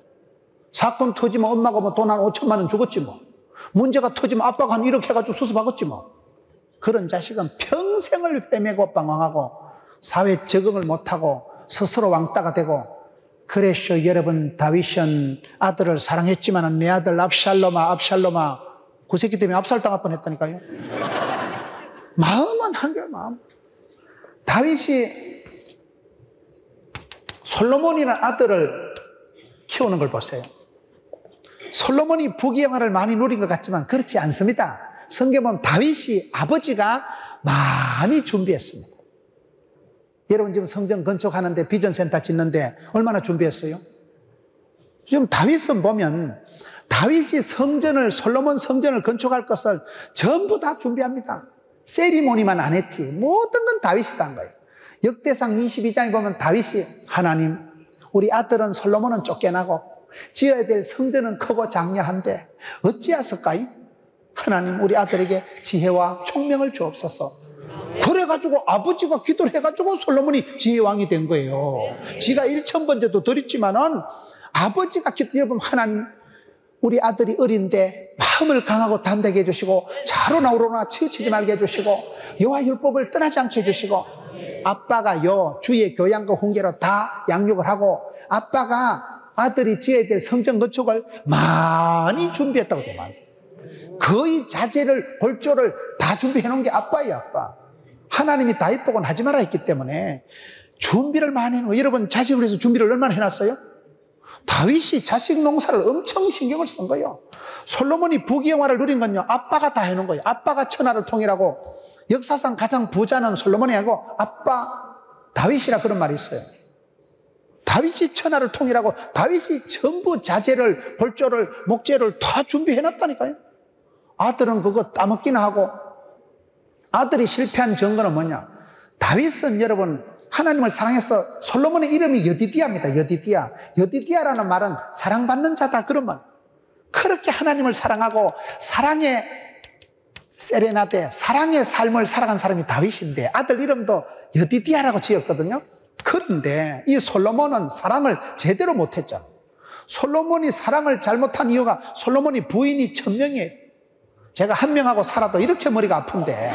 사건 터지면 엄마가 뭐 돈 한 5천만 원 주겠지 뭐. 문제가 터지면 아빠가 한 1억 해가지고 수습하겠지 뭐. 그런 자식은 평생을 빼매고 방황하고 사회 적응을 못하고 스스로 왕따가 되고 그래서 여러분 다윗은 아들을 사랑했지만 내 아들 압살롬아 그 새끼 때문에 압살당할 뻔했다니까요. 마음은 한결 마음. 다윗이 솔로몬이라는 아들을 키우는 걸 보세요. 솔로몬이 부귀영화를 많이 누린 것 같지만 그렇지 않습니다. 성경 보면 다윗이 아버지가 많이 준비했습니다. 여러분 지금 성전 건축하는데 비전센터 짓는데 얼마나 준비했어요? 지금 다윗은 보면 다윗이 솔로몬 성전을 건축할 것을 전부 다 준비합니다. 세리모니만 안 했지 모든 건 다윗이 다 한 거예요. 역대상 22장에 보면 다윗이 하나님 우리 아들은 솔로몬은 쫓겨나고 지어야 될 성전은 크고 장려한데 어찌하실까이? 하나님 우리 아들에게 지혜와 총명을 주옵소서. 그래가지고 아버지가 기도를 해가지고 솔로몬이 지혜왕이 된 거예요. 지가 1000번째도 드렸지만은 아버지가 여러분 하나님 우리 아들이 어린데 마음을 강하고 담대하게 해주시고 자로나 우로나 치우치지 말게 해주시고 여호와 율법을 떠나지 않게 해주시고 아빠가요 주의 교양과 훈계로 다 양육을 하고 아빠가 아들이 지어야 될 성전 건축을 많이 준비했다고 돼 말이에요. 거의 자재를 골조를 다 준비해 놓은 게 아빠예요. 아빠. 하나님이 다윗 보고는 하지 마라 했기 때문에 준비를 많이 해놓은 거예요. 여러분 자식을 위해서 준비를 얼마나 해놨어요? 다윗이 자식 농사를 엄청 신경을 쓴 거예요. 솔로몬이 부귀영화를 누린 건요 아빠가 다 해놓은 거예요. 아빠가 천하를 통일하고 역사상 가장 부자는 솔로몬이 하고 아빠 다윗이라 그런 말이 있어요. 다윗이 천하를 통일하고 다윗이 전부 자재를 골조를 목재를 다 준비해놨다니까요. 아들은 그거 따먹기나 하고 아들이 실패한 증거는 뭐냐? 다윗은 여러분 하나님을 사랑해서 솔로몬의 이름이 여디디아입니다. 여디디아라는 말은 사랑받는 자다 그런 말. 그렇게 하나님을 사랑하고 사랑의 세레나데 사랑의 삶을 살아간 사람이 다윗인데 아들 이름도 여디디아라고 지었거든요. 그런데 이 솔로몬은 사랑을 제대로 못했잖아요. 솔로몬이 사랑을 잘못한 이유가 솔로몬이 부인이 1000명이에요. 제가 한 명하고 살아도 이렇게 머리가 아픈데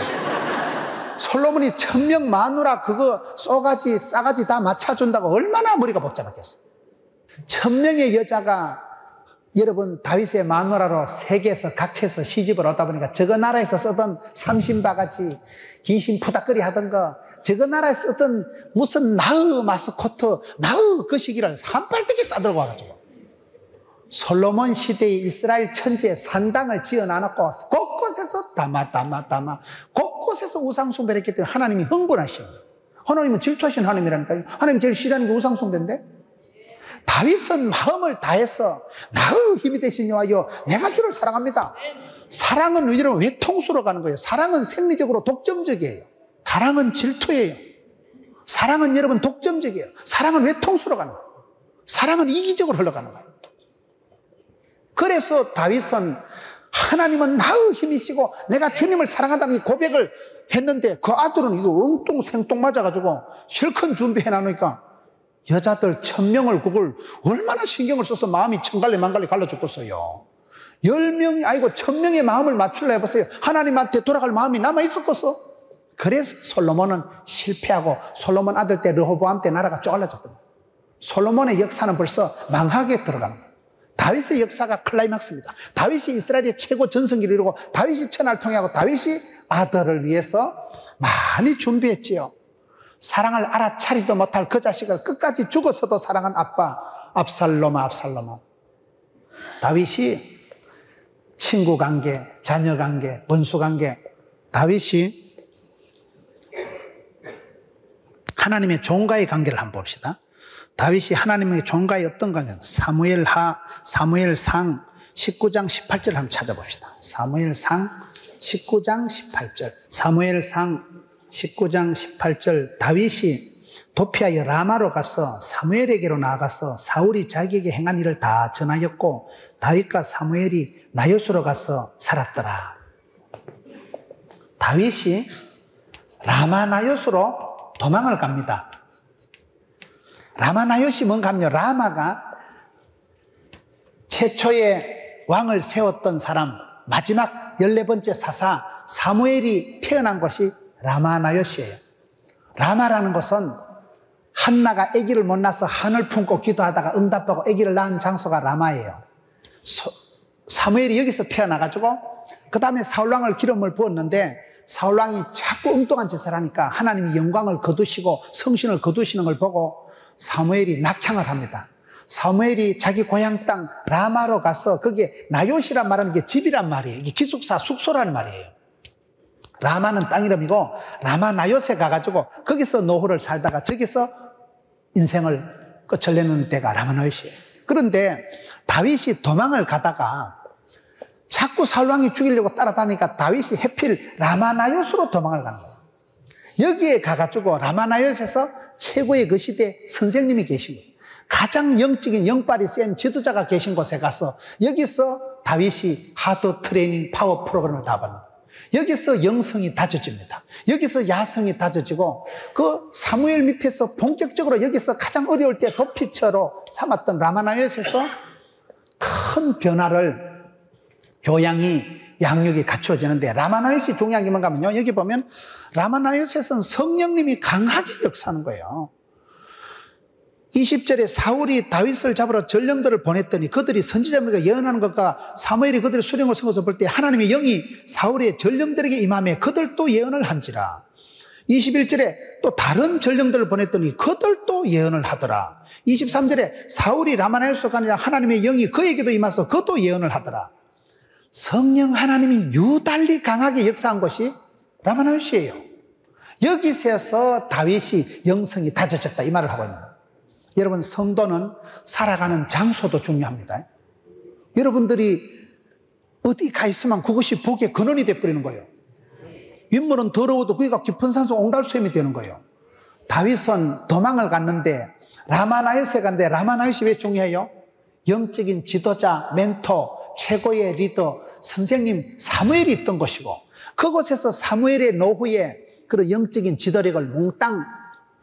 솔로몬이 1000명 마누라 그거 싸가지 다 맞춰준다고 얼마나 머리가 복잡했겠어요. 1000명의 여자가 여러분 다윗의 마누라로 세계에서 각처에서 시집을 얻다 보니까 저거 나라에서 쓰던 삼신바가지 귀신 푸닥거리 하던 거 저거 나라에서 쓰던 무슨 나의 마스코트 나의 그 시기를 한 빨대기 싸들고 와가지고 솔로몬 시대의 이스라엘 천지에 산당을 지어놔놓고 곳곳에서 담아 곳곳에서 우상숭배를 했기 때문에 하나님이 흥분하시는 거예요. 하나님은 질투하신 하나님이라니까요. 하나님 제일 싫어하는 게 우상숭배인데 다윗은 마음을 다해서 나의 힘이 되신 여호와여 내가 주를 사랑합니다. 사랑은 여러분 외통수로 가는 거예요. 사랑은 생리적으로 독점적이에요. 사랑은 질투예요. 사랑은 여러분 독점적이에요. 사랑은 외통수로 가는 거예요. 사랑은 이기적으로 흘러가는 거예요. 그래서 다윗은 하나님은 나의 힘이시고 내가 주님을 사랑한다는 이 고백을 했는데 그 아들은 이거 엉뚱생뚱 맞아가지고 실컷 준비해 놔놓으니까 여자들 1000명을 그걸 얼마나 신경을 써서 마음이 천갈래 만갈래 갈라 죽겠어요. 10명이 아니고 1000명의 마음을 맞추려 해보세요. 하나님한테 돌아갈 마음이 남아 있었겠어? 그래서 솔로몬은 실패하고 솔로몬 아들 때 르호보암 때 나라가 쪼갈라졌거든요. 솔로몬의 역사는 벌써 망하게 들어가는 거예요. 다윗의 역사가 클라이막스입니다. 다윗이 이스라엘의 최고 전성기를 이루고 다윗이 천하를 통해하고 다윗이 아들을 위해서 많이 준비했지요. 사랑을 알아차리도 못할 그 자식을 끝까지 죽어서도 사랑한 아빠 압살롬아. 다윗이 친구 관계, 자녀 관계, 원수 관계, 다윗이 하나님의 종과의 관계를 한번 봅시다. 다윗이 하나님의 종과의 어떤 관계는 사무엘상 19장 18절을 한번 찾아봅시다. 사무엘상 19장 18절. 사무엘상 19장 18절. 다윗이 도피하여 라마로 가서 사무엘에게로 나아가서 사울이 자기에게 행한 일을 다 전하였고 다윗과 사무엘이 나요스로 가서 살았더라. 다윗이 라마 나요스로 도망을 갑니다. 라마 나요시 뭔가 하면요. 라마가 최초의 왕을 세웠던 사람 마지막 14번째 사사 사무엘이 태어난 곳이 라마 나요시예요. 라마라는 곳은 한나가 아기를 못 낳아서 한을 품고 기도하다가 응답하고 아기를 낳은 장소가 라마예요. 사무엘이 여기서 태어나가지고 그 다음에 사울왕을 기름을 부었는데 사울왕이 자꾸 엉뚱한 짓을 하니까 하나님이 영광을 거두시고 성신을 거두시는 걸 보고 사무엘이 낙향을 합니다. 사무엘이 자기 고향 땅 라마로 가서 거기에 나요시란 말은 이게 집이란 말이에요. 이게 기숙사, 숙소라는 말이에요. 라마는 땅 이름이고 라마 나요시에 가가지고 거기서 노후를 살다가 저기서 인생을 끝을 내는 데가 라마 나요시예요. 그런데 다윗이 도망을 가다가 자꾸 사울왕이 죽이려고 따라다니니까 다윗이 해필 라마나요스로 도망을 가는 거예요. 여기에 가가지고 라마나요스에서 최고의 그 시대 선생님이 계신 거예요. 가장 영적인 영빨이 센 지도자가 계신 곳에 가서 여기서 다윗이 하드 트레이닝 파워 프로그램을 다 받는 거예요. 여기서 영성이 다져집니다. 여기서 야성이 다져지고 그 사무엘 밑에서 본격적으로 여기서 가장 어려울 때 도피처로 삼았던 라마나요스에서 큰 변화를 교양이 양육이 갖추어지는데 라마나요시 중요한 게 뭔가 하면요. 여기 보면 라마나요시에서는 성령님이 강하게 역사하는 거예요. 20절에 사울이 다윗을 잡으러 전령들을 보냈더니 그들이 선지자들과 예언하는 것과 사무엘이 그들의 수령을 쓴 것을 볼 때 하나님의 영이 사울의 전령들에게 임하며 그들도 예언을 한지라. 21절에 또 다른 전령들을 보냈더니 그들도 예언을 하더라. 23절에 사울이 라마나요스가 아니라 하나님의 영이 그에게도 임하서 그도 예언을 하더라. 성령 하나님이 유달리 강하게 역사한 것이 라마나요시예요. 여기서 다윗이 영성이 다져졌다 이 말을 하고 있는 거예요. 여러분 성도는 살아가는 장소도 중요합니다. 여러분들이 어디 가 있으면 그것이 복의 근원이 되어버리는 거예요. 윗물은 더러워도 거기가 깊은 산소 옹달수염이 되는 거예요. 다윗은 도망을 갔는데 라마나요스에 갔는데 라마나요시 왜 중요해요? 영적인 지도자, 멘토, 최고의 리더, 선생님 사무엘이 있던 것이고 그곳에서 사무엘의 노후에 그런 영적인 지도력을 몽땅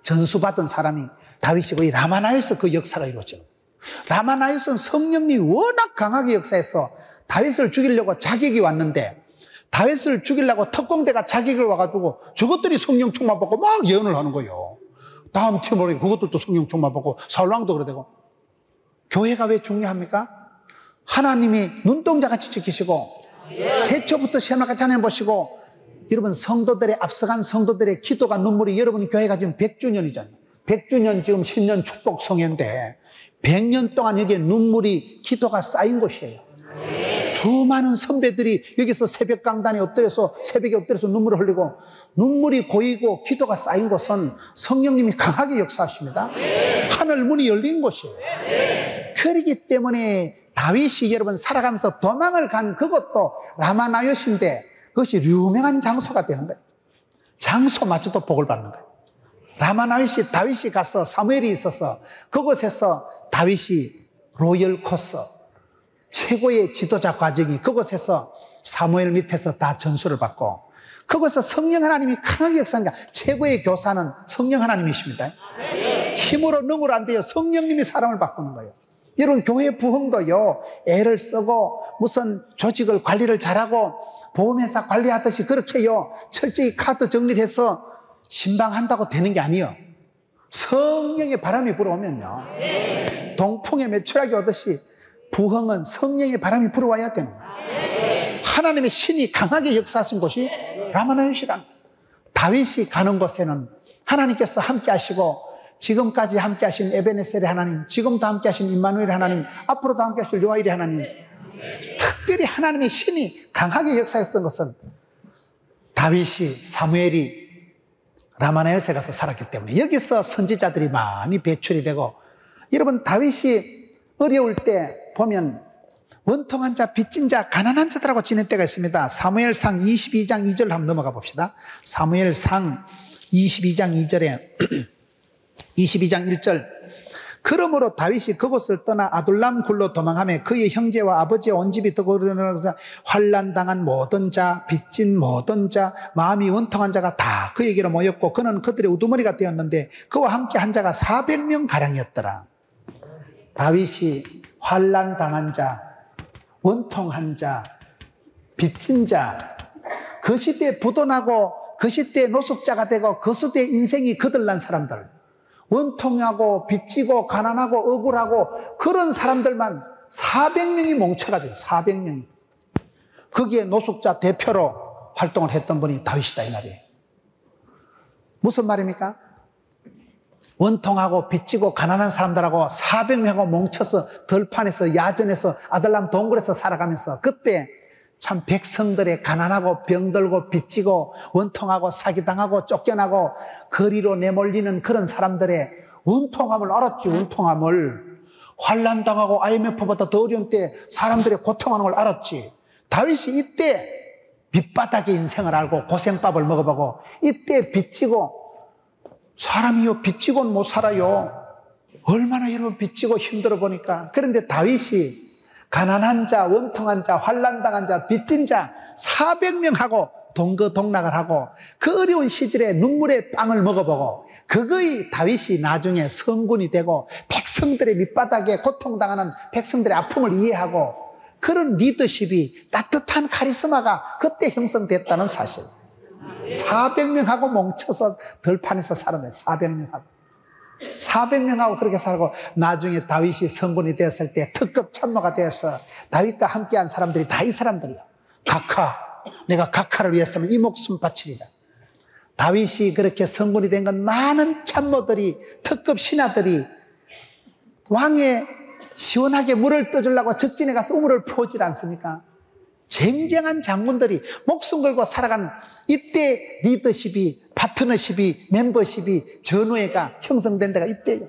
전수받은 사람이 다윗이고 이 라마나요스 그 역사가 이루어져요. 라마나요스는 성령님이 워낙 강하게 역사해서 다윗을 죽이려고 자격이 왔는데 다윗을 죽이려고 특공대가 자격을 와가지고 저것들이 성령 충만 받고 막 예언을 하는 거예요. 다음 팀으로 그것들도 성령 충만 받고 사울왕도 그래 되고. 교회가 왜 중요합니까? 하나님이 눈동자같이 지키시고 세초부터 시험까지 하나보시고 여러분 성도들의 앞서간 성도들의 기도가 눈물이 여러분 교회가 지금 100주년이잖아요. 100주년 지금 신년 축복 성회인데 100년 동안 여기에 눈물이 기도가 쌓인 곳이에요. 수많은 선배들이 여기서 새벽 강단에 엎드려서 새벽에 엎드려서 눈물을 흘리고 눈물이 고이고 기도가 쌓인 곳은 성령님이 강하게 역사하십니다. 하늘 문이 열린 곳이에요. 그렇기 때문에 다윗이 여러분 살아가면서 도망을 간 그것도 라마나요시인데 그것이 유명한 장소가 되는 거예요. 장소마저도 복을 받는 거예요. 라마나요시 다윗이 가서 사무엘이 있어서 그곳에서 다윗이 로열 코스 최고의 지도자 과정이 그곳에서 사무엘 밑에서 다 전수를 받고 그곳에서 성령 하나님이 강하게 역사하니까 최고의 교사는 성령 하나님이십니다. 힘으로 능으로 안 돼요. 성령님이 사람을 바꾸는 거예요. 여러분 교회 부흥도요 애를 쓰고 무슨 조직을 관리를 잘하고 보험회사 관리하듯이 그렇게요 철저히 카드 정리를 해서 신방한다고 되는 게 아니에요. 성령의 바람이 불어오면요 동풍에 메추라기 오듯이 부흥은 성령의 바람이 불어와야 되는 거예요. 하나님의 신이 강하게 역사하신 곳이 라마나요시란 다윗이 가는 곳에는 하나님께서 함께 하시고 지금까지 함께 하신 에베네셀의 하나님, 지금도 함께 하신 임마누엘의 하나님, 앞으로도 함께 하실 요아일의 하나님, 특별히 하나님의 신이 강하게 역사했던 것은 다윗이 사무엘이 라마나요스에 가서 살았기 때문에 여기서 선지자들이 많이 배출이 되고 여러분 다윗이 어려울 때 보면 원통한 자, 빚진 자, 가난한 자들하고 지낼 때가 있습니다. 사무엘상 22장 2절 한번 넘어가 봅시다. 사무엘상 22장 2절에 22장 1절 그러므로 다윗이 그곳을 떠나 아둘람 굴로 도망하며 그의 형제와 아버지의 온 집이 떠오르면서 환난당한 모든 자, 빚진 모든 자, 마음이 원통한 자가 다 그에게로 모였고 그는 그들의 우두머리가 되었는데 그와 함께 한 자가 400명 가량이었더라. 다윗이 환난당한 자, 원통한 자, 빚진 자, 그 시대에 부도나고 그 시대에 노숙자가 되고 그 시대에 인생이 거들난 사람들, 원통하고 빚지고 가난하고 억울하고 그런 사람들만 400명이 뭉쳐가지고 400명이 거기에 노숙자 대표로 활동을 했던 분이 다윗이다 이 말이에요. 무슨 말입니까? 원통하고 빚지고 가난한 사람들하고 400명하고 뭉쳐서 들판에서 야전에서 아들람 동굴에서 살아가면서 그때 참 백성들의 가난하고 병들고 빚지고 원통하고 사기당하고 쫓겨나고 거리로 내몰리는 그런 사람들의 원통함을 알았지. 원통함을 환난당하고 IMF보다 더 어려운 때 사람들이 고통하는 걸 알았지. 다윗이 이때 밑바닥의 인생을 알고 고생밥을 먹어보고 이때 빚지고 사람이요 빚지고는 못 살아요. 얼마나 여러분 빚지고 힘들어 보니까. 그런데 다윗이 가난한 자, 원통한 자, 환난당한 자, 빚진 자 400명하고 동거동락을 하고 그 어려운 시절에 눈물의 빵을 먹어보고 그거의 다윗이 나중에 성군이 되고 백성들의 밑바닥에 고통당하는 백성들의 아픔을 이해하고 그런 리더십이 따뜻한 카리스마가 그때 형성됐다는 사실. 400명하고 뭉쳐서 들판에서 살아요. 400명하고 그렇게 살고 나중에 다윗이 성군이 되었을 때 특급 참모가 되어서 다윗과 함께한 사람들이 다 이 사람들이요. 내가 각하를 위해서는 이 목숨 바치리라. 다윗이 그렇게 성군이 된 건 많은 참모들이 특급 신하들이 왕의 시원하게 물을 떠주려고 적진에 가서 우물을 퍼오질 않습니까? 쟁쟁한 장군들이 목숨 걸고 살아가는 이때 리더십이 파트너십이 멤버십이 전우회가 형성된 데가 이때예요.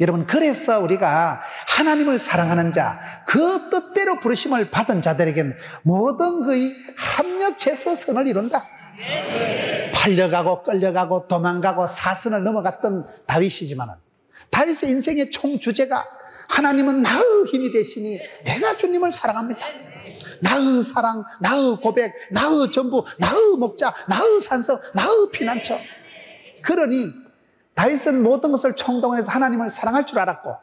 여러분 그래서 우리가 하나님을 사랑하는 자 그 뜻대로 부르심을 받은 자들에게는 모든 것이 합력해서 선을 이룬다. 팔려가고 끌려가고 도망가고 사선을 넘어갔던 다윗이지만 다윗의 인생의 총주제가 하나님은 나의 힘이 되시니 내가 주님을 사랑합니다. 나의 사랑, 나의 고백, 나의 전부, 나의 목자, 나의 산성, 나의 피난처. 그러니 다윗은 모든 것을 총동원해서 하나님을 사랑할 줄 알았고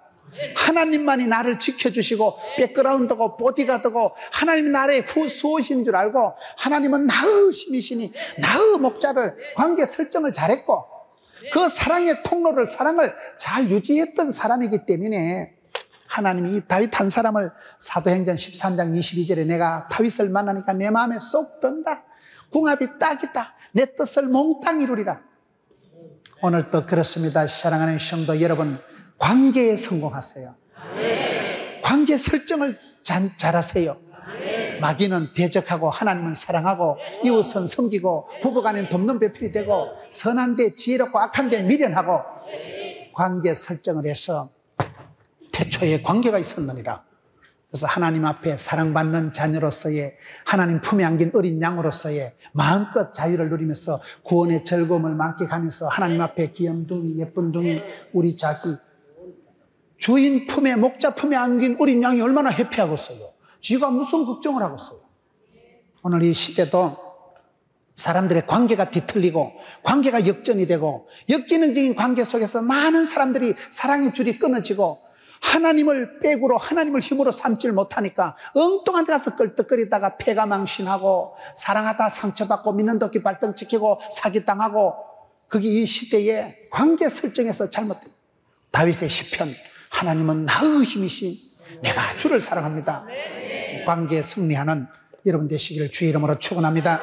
하나님만이 나를 지켜주시고 백그라운드고 보디가드고 하나님이 나의 수호신 줄 알고 하나님은 나의 힘이시니 나의 목자를 관계 설정을 잘했고 그 사랑의 통로를 사랑을 잘 유지했던 사람이기 때문에 하나님이 이 다윗 한 사람을 사도행전 13장 22절에 내가 다윗을 만나니까 내 마음에 쏙 든다. 궁합이 딱이다. 내 뜻을 몽땅 이루리라. 오늘도 그렇습니다. 사랑하는 성도 여러분, 관계에 성공하세요. 관계 설정을 잘하세요. 마귀는 대적하고 하나님은 사랑하고 이웃은 섬기고 부부간엔 돕는 배필이 되고 선한데 지혜롭고 악한데 미련하고 관계 설정을 해서 태초에 관계가 있었느니라. 그래서 하나님 앞에 사랑받는 자녀로서의 하나님 품에 안긴 어린 양으로서의 마음껏 자유를 누리면서 구원의 즐거움을 만끽하면서 하나님 앞에 귀염둥이 예쁜둥이 우리 자기 주인 품에 목자 품에 안긴 어린 양이 얼마나 해피하겠어요. 쥐가 무슨 걱정을 하겠어요. 오늘 이 시대도 사람들의 관계가 뒤틀리고 관계가 역전이 되고 역기능적인 관계 속에서 많은 사람들이 사랑의 줄이 끊어지고 하나님을 백으로 하나님을 힘으로 삼질 못하니까 엉뚱한 데 가서 끌떡거리다가 패가망신하고 사랑하다 상처받고 믿는 덕기 발등찍히고 사기당하고 그게 이 시대의 관계 설정에서 잘못된 다윗의 시편 하나님은 나의 힘이신 내가 주를 사랑합니다. 관계에 승리하는 여러분 되시기를 주의 이름으로 축원합니다.